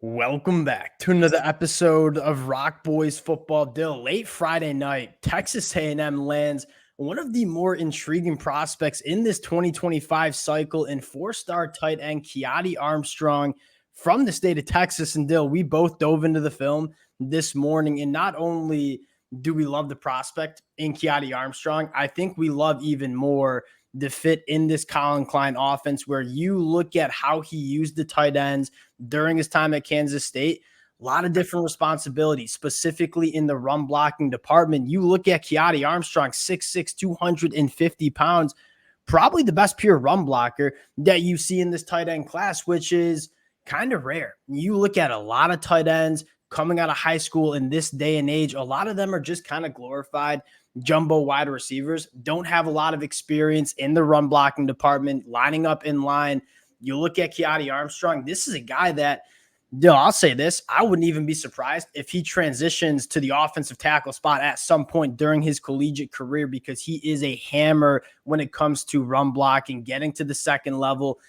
Welcome back to another episode of Rock Boys Football. Dill, late Friday night, Texas A&M lands one of the more intriguing prospects in this 2025 cycle in four-star tight end Kiotti Armstrong from the state of Texas. And Dill, we both dove into the film this morning, and not only do we love the prospect in Kiotti Armstrong, I think we love even more the fit in this Colin Klein offense, where you look at how he used the tight ends during his time at Kansas State. A lot of different responsibilities, specifically in the run blocking department. You look at Kiotti Armstrong, 6'6", 250 pounds, probably the best pure run blocker that you see in this tight end class, which is kind of rare. You look at a lot of tight ends coming out of high school in this day and age, a lot of them are just kind of glorified jumbo wide receivers, don't have a lot of experience in the run blocking department, lining up in line. You look at Kiotti Armstrong, this is a guy that, I'll say this, I wouldn't even be surprised if he transitions to the offensive tackle spot at some point during his collegiate career, because he is a hammer when it comes to run blocking, getting to the second level.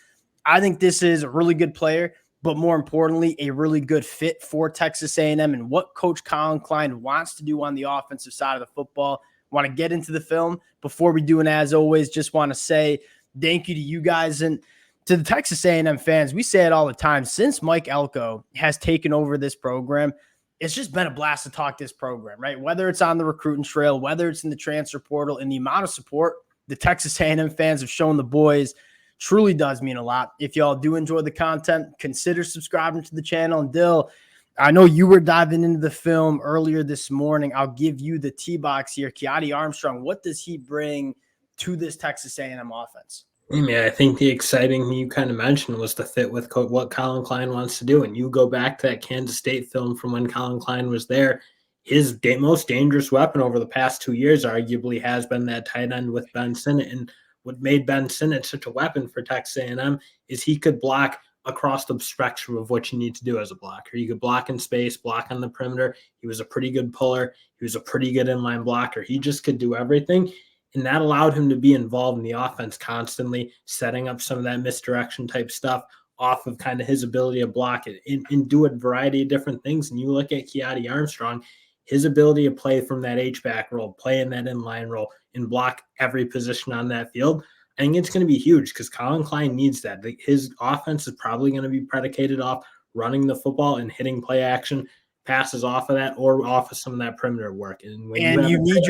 I think this is a really good player, but more importantly, a really good fit for Texas A&M and what Coach Colin Klein wants to do on the offensive side of the football. Want to get into the film. Before we do, and as always, just want to say thank you to you guys and to the Texas A&M fans. We say it all the time. Since Mike Elkko has taken over this program, it's just been a blast to talk this program, right? Whether it's on the recruiting trail, whether it's in the transfer portal, and the amount of support the Texas A&M fans have shown the boys truly does mean a lot. If y'all do enjoy the content, consider subscribing to the channel. And Dill, I know you were diving into the film earlier this morning. I'll give you the T-box here. Kiotti Armstrong, what does he bring to this Texas A&M offense? I mean, I think the exciting thing you kind of mentioned was the fit with what Colin Klein wants to do. And you go back to that Kansas State film from when Colin Klein was there, his most dangerous weapon over the past 2 years arguably has been that tight end with Ben Sinnott. And what made Ben Sinnott such a weapon for Texas A&M is he could block across the spectrum of what you need to do as a blocker. You could block in space, block on the perimeter. He was a pretty good puller. He was a pretty good inline blocker. He just could do everything. And that allowed him to be involved in the offense constantly, setting up some of that misdirection type stuff off of kind of his ability to block it and do a variety of different things. And you look at Kiotti Armstrong, his ability to play from that H-back role, play in that inline role, and block every position on that field, I think it's going to be huge because Colin Klein needs that. His offense is probably going to be predicated off running the football and hitting play action passes off of that or off of some of that perimeter work. And when you need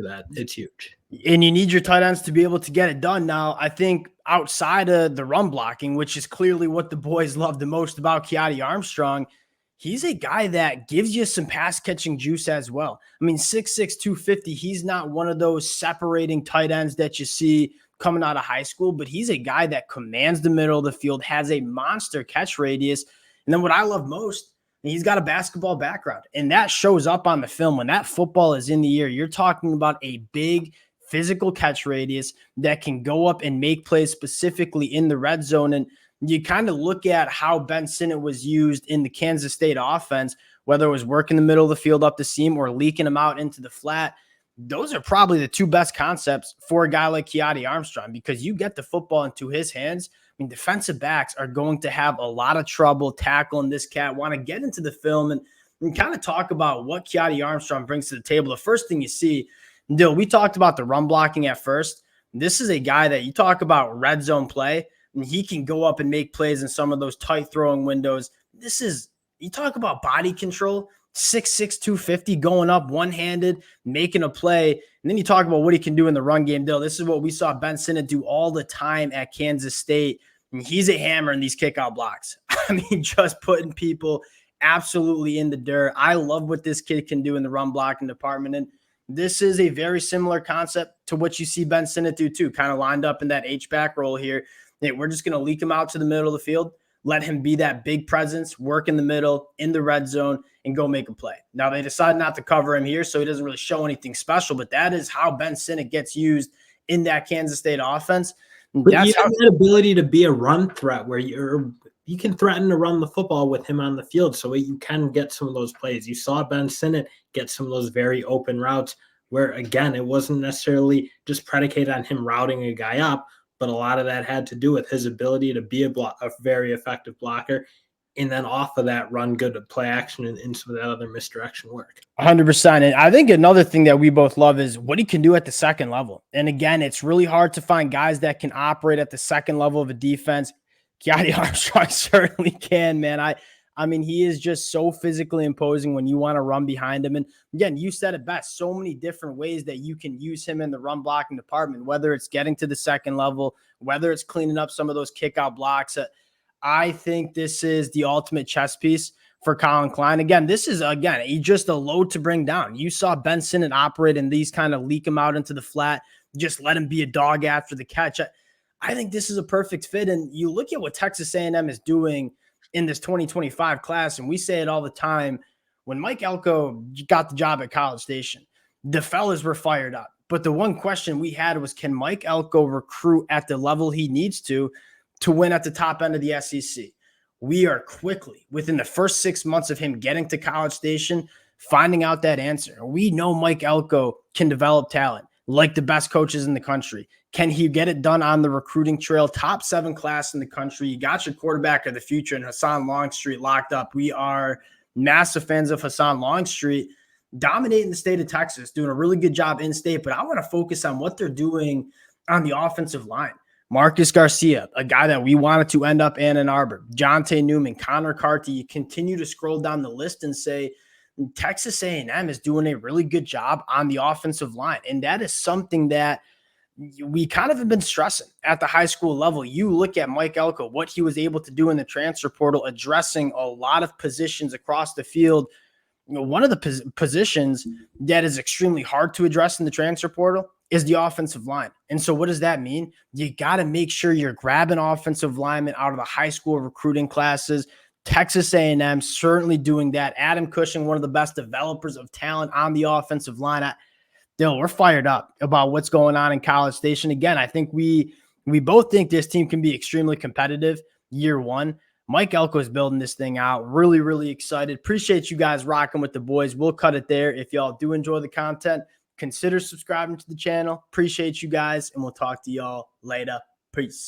that, it's huge. And you need your tight ends to be able to get it done. Now, I think outside of the run blocking, which is clearly what the boys love the most about Kiotti Armstrong, he's a guy that gives you some pass catching juice as well. I mean, 6'6", 250, he's not one of those separating tight ends that you see coming out of high school, but he's a guy that commands the middle of the field, has a monster catch radius. And then what I love most, he's got a basketball background, and that shows up on the film. When that football is in the air, you're talking about a big physical catch radius that can go up and make plays specifically in the red zone. And you kind of look at how Ben Sinnott was used in the Kansas State offense, whether it was working the middle of the field up the seam or leaking them out into the flat. Those are probably the two best concepts for a guy like Kiotti Armstrong, because you get the football into his hands. I mean, defensive backs are going to have a lot of trouble tackling this cat. Want to get into the film and kind of talk about what Kiotti Armstrong brings to the table. The first thing you see, Dill, we talked about the run blocking at first. This is a guy that you talk about red zone play, and he can go up and make plays in some of those tight throwing windows. This is, you talk about body control, 6'6", 250, going up one-handed, making a play. And then you talk about what he can do in the run game, Dill. This is what we saw Ben Sinnott do all the time at Kansas State. And he's a hammer in these kickout blocks. I mean, just putting people absolutely in the dirt. I love what this kid can do in the run blocking department. And this is a very similar concept to what you see Ben Sinnott do too, kind of lined up in that H-back role here. Hey, we're just going to leak him out to the middle of the field, let him be that big presence, work in the middle, in the red zone, and go make a play. Now, they decide not to cover him here, so he doesn't really show anything special, but that is how Ben Sinnott gets used in that Kansas State offense. But that's that ability to be a run threat where you can threaten to run the football with him on the field, so you can get some of those plays. You saw Ben Sinnott get some of those very open routes where, again, it wasn't necessarily just predicated on him routing a guy up, but a lot of that had to do with his ability to be a very effective blocker. and then off of that, run good play action and some of that other misdirection work. 100%. And I think another thing that we both love is what he can do at the second level. And again, it's really hard to find guys that can operate at the second level of a defense. Kiotti Armstrong certainly can, man. I mean, he is just so physically imposing when you want to run behind him. And again, you said it best, so many different ways that you can use him in the run blocking department, whether it's getting to the second level, whether it's cleaning up some of those kick out blocks. I think this is the ultimate chess piece for Colin Klein. Again, this is, just a load to bring down. You saw Ben Sinnott operate in these, kind of leak him out into the flat, just let him be a dog after the catch. I think this is a perfect fit. And you look at what Texas A&M is doing in this 2025 class, and we say it all the time, when Mike Elko got the job at College Station, the fellas were fired up. But the one question we had was, can Mike Elko recruit at the level he needs to win at the top end of the SEC? We are quickly, within the first 6 months of him getting to College Station, finding out that answer. We know Mike Elko can develop talent like the best coaches in the country. Can he get it done on the recruiting trail? Top 7 class in the country. You got your quarterback of the future in Hassan Longstreet locked up. We are massive fans of Hassan Longstreet, dominating the state of Texas, doing a really good job in state. But I want to focus on what they're doing on the offensive line. Marcus Garcia, a guy that we wanted to end up in Ann Arbor, Jonte Newman, Connor Carty. You continue to scroll down the list and say Texas A&M is doing a really good job on the offensive line. And that is something that we kind of have been stressing at the high school level. You look at Mike Elko, what he was able to do in the transfer portal, addressing a lot of positions across the field. One of the positions that is extremely hard to address in the transfer portal is the offensive line. And so what does that mean? You got to make sure you're grabbing offensive linemen out of the high school recruiting classes. Texas A&M certainly doing that. Adam Cushing, one of the best developers of talent on the offensive line. We're fired up about what's going on in College Station. Again, I think we both think this team can be extremely competitive year one. Mike Elko is building this thing out. Really, really excited. Appreciate you guys rocking with the boys. We'll cut it there. If y'all do enjoy the content, consider subscribing to the channel. Appreciate you guys, and we'll talk to y'all later. Peace.